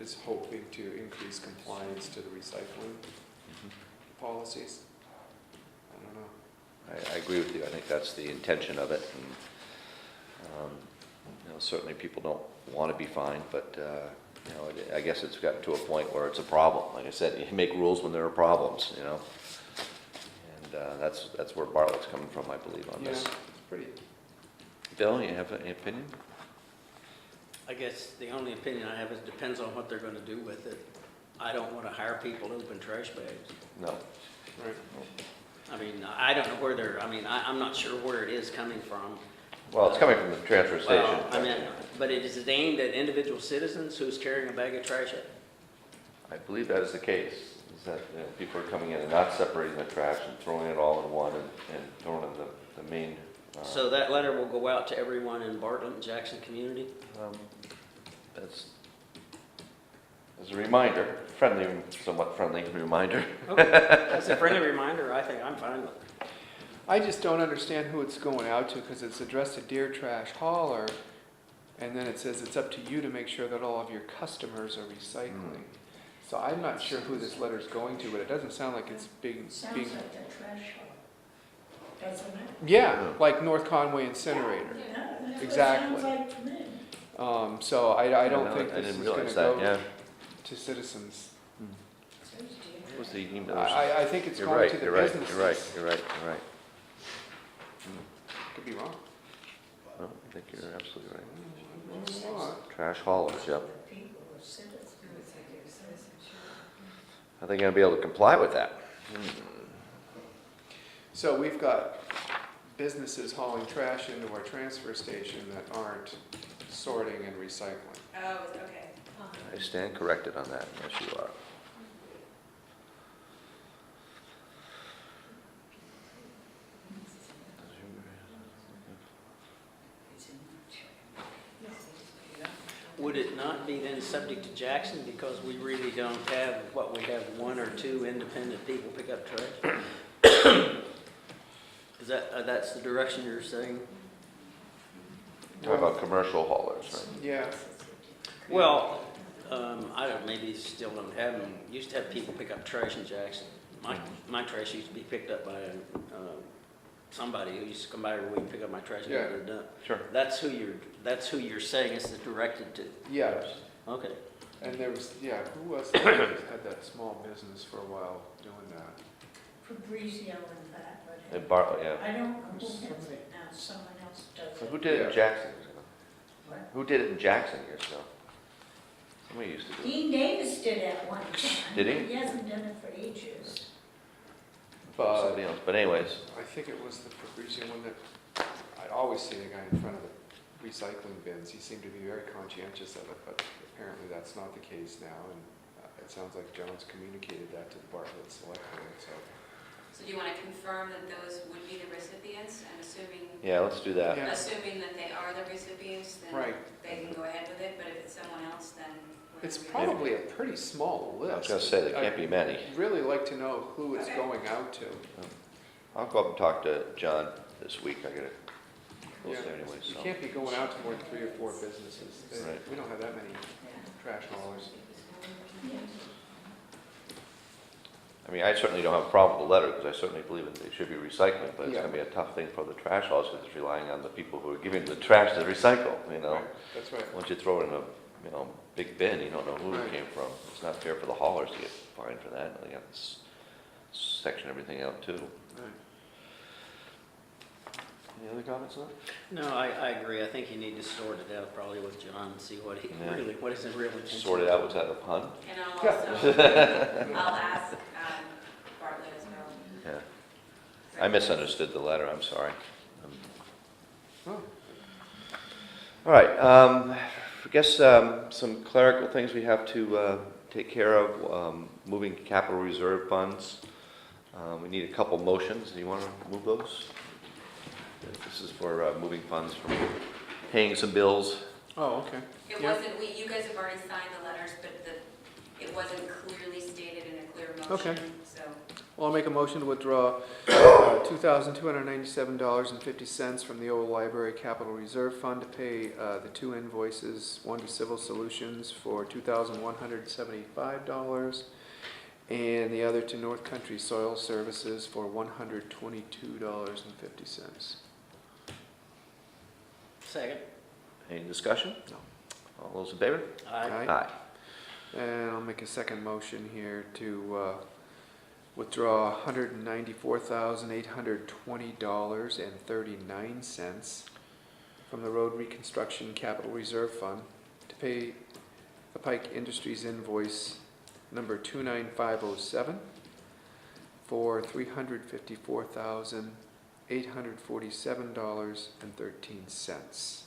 is hoping to increase compliance to the recycling policies. I don't know. I agree with you. I think that's the intention of it. And, certainly people don't want to be fined, but, I guess it's gotten to a point where it's a problem. Like I said, you make rules when there are problems, And that's where Bartlett's coming from, I believe, on Yeah, this. it's pretty. Bill, you have any opinion? I guess the only opinion I have is depends on what they're gonna do with it. I don't wanna hire people to open trash bags. No. Right. I mean, I don't know where they're, I'm not sure where it is coming from. Well, it's coming from the transfer station. Well, but it is aimed at individual citizens who's carrying a bag of trash. I believe that is the case, is that people are coming in and not separating the trash and throwing it all in one and throwing in the main. So that letter will go out to everyone in Bartlett and Jackson community? That's, as a reminder, somewhat friendly reminder. Okay, that's a friendly reminder. I think I'm fine with it. I just don't understand who it's going out to because it's addressed to Dear Trash Hauler, and then it says it's up to you to make sure that all of your customers are recycling. So I'm not sure who this letter's going to, but it doesn't sound like it's being. Sounds like a trash hole, doesn't it? Yeah, like North Conway Incinerator. Yeah, that's what it Exactly. sounds like to me. So I don't think I this didn't is going realize to that, go yeah. to citizens. Says Dear. What was the email? I think it's You're going right, to the you're right, businesses. you're right. Could be wrong. No, I think you're absolutely right. It says Trash haulers, yep. the people are citizens. Are they gonna be able to comply with that? So we've got businesses hauling trash into our transfer station that aren't sorting and recycling. Oh, okay. I stand corrected on that, yes you are. Would it not be then subject to Jackson because we really don't have, we have one or two independent people pick up trash? Is that's the direction you're saying? Talking about commercial haulers, right? Yeah. Well, I don't, maybe still don't have them. Used to have people pick up trash in Jackson. My trash used to be picked up by somebody who used to come by every week and pick up my trash and Yeah. get it done. Sure. That's who you're saying it's directed to. Yeah, Okay. and there was, who else had that small business for a while doing that? Fabrizio and that, but In Bartlett, yeah. I don't know who has it now, someone else does So it. who did it in Yeah. Jackson years ago? What? Who did it in Jackson years ago? Somebody used to do it. Dean Davis did it one time. Did he? He hasn't done it for ages. But Somebody else, but anyways, I think it was the Fabrizio one that, I'd always see the guy in front of the recycling bins. He seemed to be very conscientious of it, but apparently that's not the case now. And it sounds like John's communicated that to the Bartlett Selectmen, so. So do you want to confirm that those would be the recipients? And assuming, yeah, let's do that. Yeah. assuming that they are the recipients, then Right. they can go ahead with it, but if it's someone else, then. It's probably a pretty small list. I was gonna say, there can't be many. I'd really like to know who it's Okay. going out to. I'll go up and talk to John this week, I gotta, we'll Yeah, see anyway, you so. can't be going out to more than 3 or 4 businesses. Right. We don't have that many trash haulers. I I mean, I certainly don't have a problem with the letter, because I certainly believe that it should be recycling, but it's Yeah. gonna be a tough thing for the trash hauls, because it's relying on the people who are giving the trash to recycle, you know? Right, that's right. Once you throw it in a, you know, big bin, you don't know who Right. it came from. It's not fair for the haulers to get fined for that, they have to section everything out too. Right. Any other comments on that? No, I agree. I think you need to sort it out probably with John and see what he Yeah. really, what is his real intention. Sort it out, was that a pun? And I'll also, I'll ask Bartlett as well. Yeah. I misunderstood the letter, I'm sorry. Oh, All right, I guess some clerical things we have to take care of, moving capital reserve funds. We need a couple motions. Do you want to move those? This is for moving funds from paying some bills. oh, okay. It Yeah. wasn't, you guys have already signed the letters, but it wasn't clearly stated in a clear Okay. motion, so. Well, I'll make a motion to withdraw $2,297.50 from the old library capital reserve fund to pay the two invoices, one to Civil Solutions for $2,175 and the other to North Country Soil Services for $122.50. Second. Any discussion? No. All those in favor? Aye. Aye. And I'll make a second motion here to withdraw $194,820.39 from the Road Reconstruction Capital Reserve Fund to pay the Pike Industries invoice number 29507 for $354,847.13.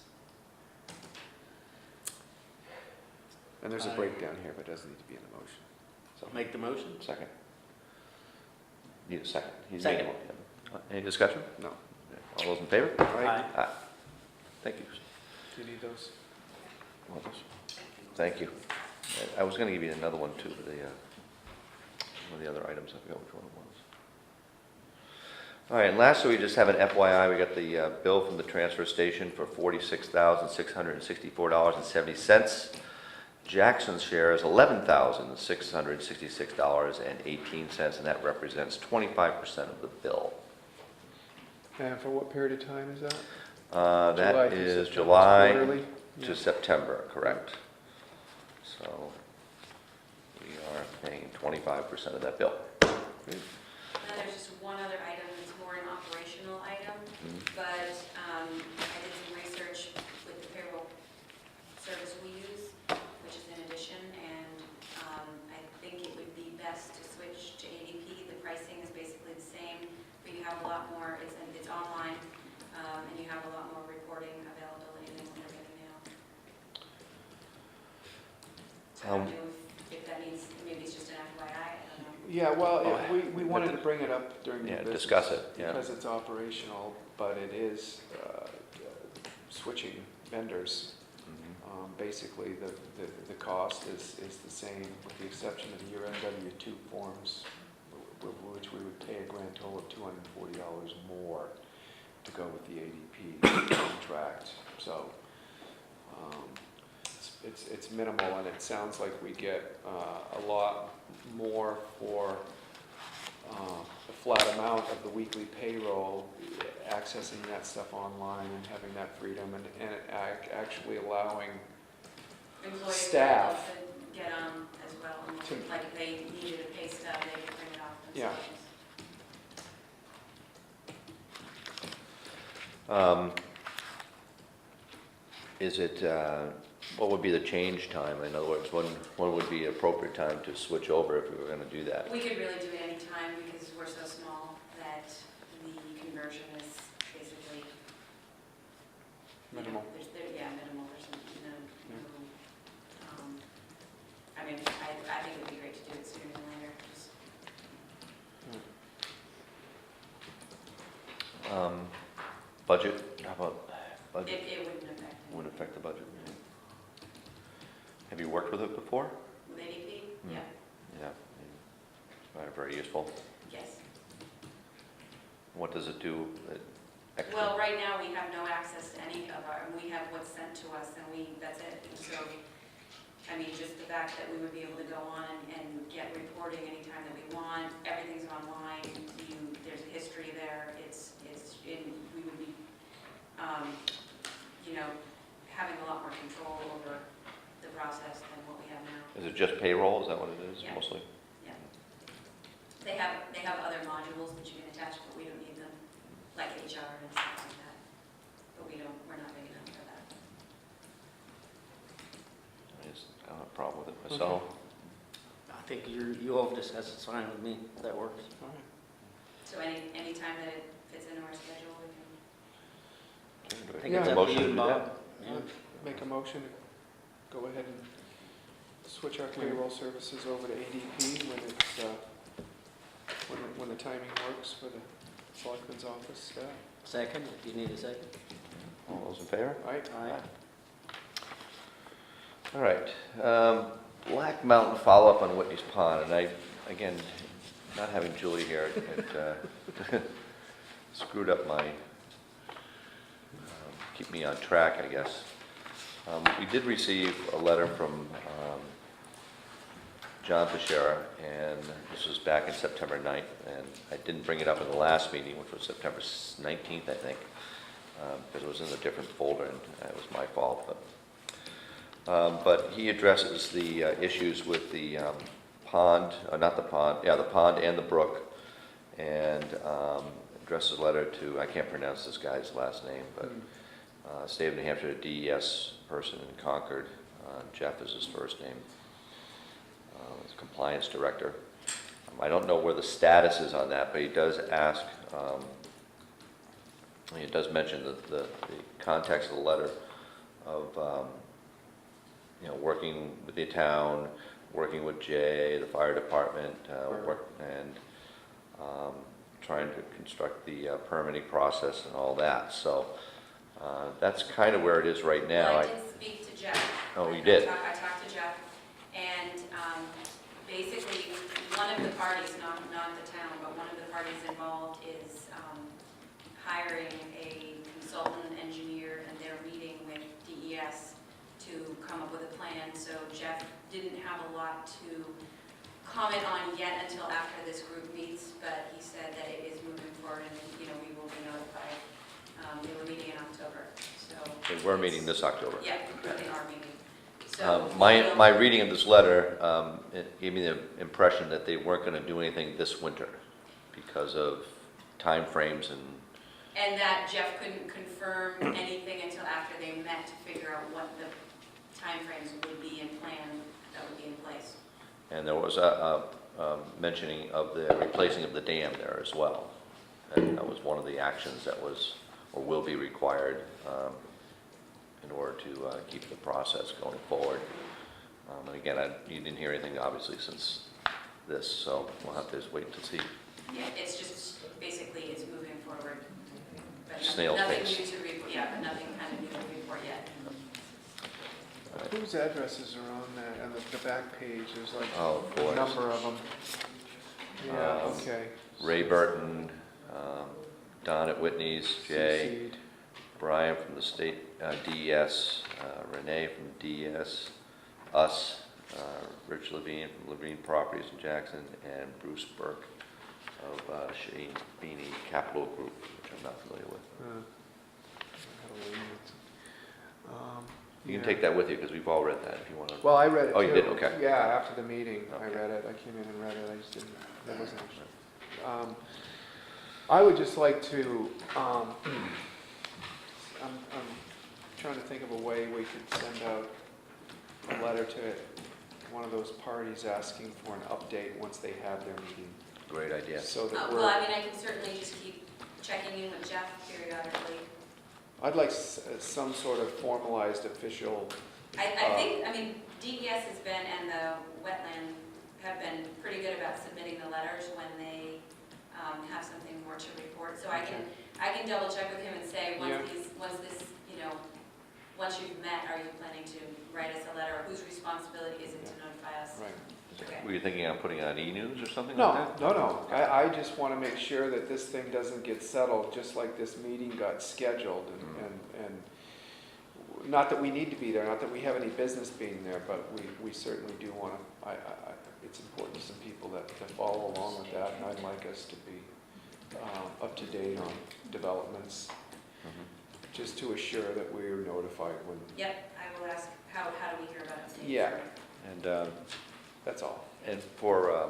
And there's a Aye. breakdown here, but it doesn't need to be in the motion. So make the motion. Second. Need a second? He's Second. made one. Any discussion? No. All those in favor? Aye. Aye. Thank you. Do you need those? All those. Thank you. I was going to give you another one too, one of the other items, I forgot which one it was. All right, and lastly, we just have an FYI, we got the bill from the transfer station for $46,664.70. Jackson's share is $11,666.18, and that represents 25% of the bill. And for what period of time is that? July That through is September, July quarterly? Yeah. to September, correct. So we are paying 25% of that bill. And then there's just one other item, it's more an operational item, but I did some research with the payroll service we use, which is in addition, and I think it would be best to switch to ADP. The pricing is basically the same, but you have a lot more, it's online, and you have a lot more reporting availability than what you're getting now. I don't know if that means, maybe it's just an FYI, I don't know. Yeah, well, Oh, we wanted to bring it up during the Yeah, business. discuss it, yeah. Because it's operational, but it is switching vendors. Basically, the cost is the same, with the exception of the year-end W-2 forms, which we would pay a grand total of $240 more to go with the ADP contract. So it's minimal, and it sounds like we get a lot more for the flat amount of the weekly payroll, accessing that stuff online and having that freedom, and actually allowing Employees are able staff. to get on as well, and To- like if they needed a pay stub, they could print it off Yeah. themselves. Is it, what would be the change time? In other words, when would be appropriate time to switch over if we were going to do that? We could really do it any time because we're so small that the conversion is basically. Minimal. Yeah, minimal, there's I mean, I think it would be great to do it sooner than later, just. Budget, how about budget? It wouldn't affect it. Wouldn't affect the budget. Have you worked with it before? With ADP? Hmm. Yeah, Yeah. It's very useful. yes. What does it do? Extra? Well, right now, we have no access to any of our, we have what's sent to us, and that's it. And so, I mean, just the the fact that we would be able to go on and get reporting anytime that we want. Everything's online. There's a history there. We would be, having a lot more control over the process than what we have now. Is it just payroll? Is that what it is Yeah. mostly? Yeah. They have other modules that you can attach, but we don't need them, like HR and stuff like that. But we're not big enough for that. I don't have a problem with it myself. I think you all discussed, it's fine with me, that works. All right. So any time that it fits into our schedule, we can. Do I think get it's a up to motion you, to do Bob. that? Yeah. Make a motion to go ahead and switch our payroll services over to ADP when it's, when the timing works for the selectman's office staff. Second, if you need a second. All those in favor? All right? All right. Black Mountain follow-up on Whitney's Pond, and I, again, not having Julie here, it screwed up my, keep me on track, I guess. We did receive a letter from John Fischera, and this was back in September 9th, and I didn't bring it up in the last meeting, which was September 19th, I think, because it was in a different folder, and it was my fault. But he addresses the issues with the pond, not the pond, yeah, the pond and the brook, and addresses a letter to, I can't pronounce this guy's last name, but State of New Hampshire DES person in Concord. Jeff is his first name. He's compliance director. I don't know where the status is on that, but he does ask, he does mention the context of the letter of working with the town, working with Jay, the fire department, trying to construct the permitting process and all that. So that's kind of where it is right now. Well, I did speak to Jeff. Oh, you did? I talked to Jeff, and basically, one of the parties, not the town, but one of the parties involved is hiring a consultant engineer, and they're meeting with DES to come up with a plan. So Jeff didn't have a lot to comment on yet until after this group meets, but he said that it is moving forward, and we will be notified. They were meeting in October, so. They were meeting this October. Yeah, they are meeting. So My reading of this letter, it gave me the impression that they weren't going to do anything this winter because of timeframes And that Jeff couldn't confirm anything until after they met to figure out what the timeframes would be in plan that would be in place. and there was a mentioning of the replacing of the dam there as well. And that was one of the actions that was or will be required in order to keep the process going forward. And again, you didn't hear anything obviously since this, so we'll have to just wait to see. Yeah, it's just basically it's moving forward. But Snail nothing pace. new to report. Yeah, but nothing kind of new to report yet. Whose addresses are on that, on the back page? There's like Oh, boy. a number of them. Yeah, okay. Ray Burton, Don at Whitney's, Jay, CC'd. Brian from the state DES, Renee from DES, us, Rich Levine from Levine Properties in Jackson, and Bruce Burke of Shane Beanie Capital Group, which I'm not familiar with. You can yeah. take that with you because we've all read that if you want to. Well, I read it too. Oh, you did? Okay. Yeah, after the meeting, I Okay. read it. I came in and read it. I just didn't, there wasn't. I would just like to, I'm trying to think of a way we could send out a letter to one of those parties asking for an update once they have their meeting. Great idea. So that Well, I we're, mean, I can certainly just keep checking in with Jeff periodically. I'd like some sort of formalized official, I think, I mean, DES has been, and the wetland have been pretty good about submitting the letters when they have something more to report. So I can double check with him and say, once you've met, are you planning to write us a letter? Whose responsibility is it to notify us? right. Okay. Were you thinking of putting on e-news or something No, like that? no. I just want to make sure that this thing doesn't get settled, just like this meeting got scheduled, and not that we need to be there, not that we have any business being there, but we certainly do want to, it's important to some people that follow along with that, and I'd like us to be up to date on developments, just to assure that we're notified when, Yep, I will ask, how do we hear about updates? yeah, And, that's all. and for,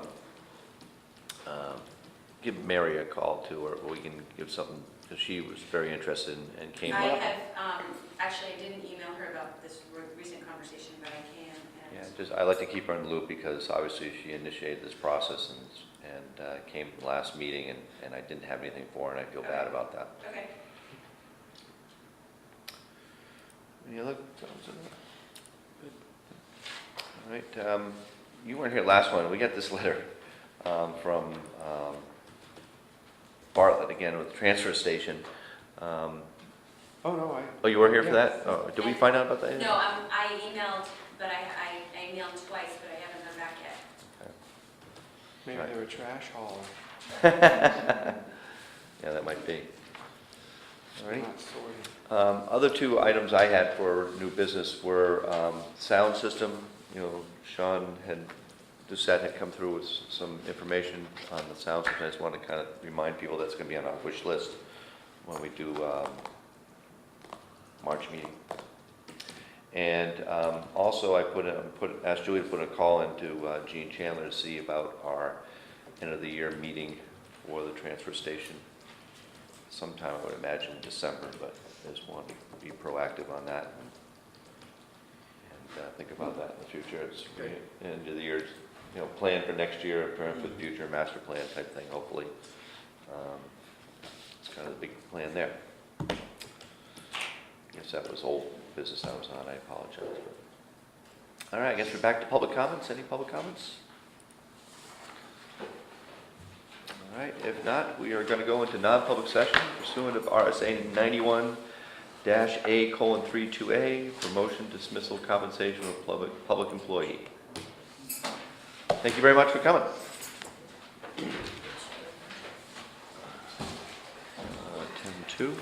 give Mary a call too, or we can give something, because she was very interested and came I up. have, actually, I didn't email her about this recent conversation, but I can. Yeah, just, I like to keep her in the loop because obviously she initiated this process and came to the last meeting and I didn't have anything for her and I feel bad about that. Okay. Any other comments on that? All right, you weren't here last one. We got this letter from Bartlett again with the transfer station. Oh, no, Oh, you were here for Yeah. that? Oh, did we find out about that? No, I emailed, but I emailed twice, but I haven't heard back yet. maybe Right. they're a trash hauler, Yeah, that might be. All right. not sorting. Other two items I had for new business were sound system. You know, Sean Doucette had come through with some information on the sound system. I just want to kind of remind people that's going to be on our wish list when we do March meeting. And also I asked Julie to put a call into Gene Chandler to see about our end of the year meeting for the transfer station. Sometime I would imagine in December, but I just want to be proactive on that and think about that in the future. It's end of the year, you know, plan for next year, plan for the future, master plan type thing, hopefully. It's kind of the big plan there. I guess that was old business I was on, I apologize. All right, I guess we're back to public comments. Any public comments? All right, if not, we are going to go into non-public session pursuant of RSA 91-A:32A, promotion, dismissal, compensation of public employee. Thank you very much for coming. 10-2.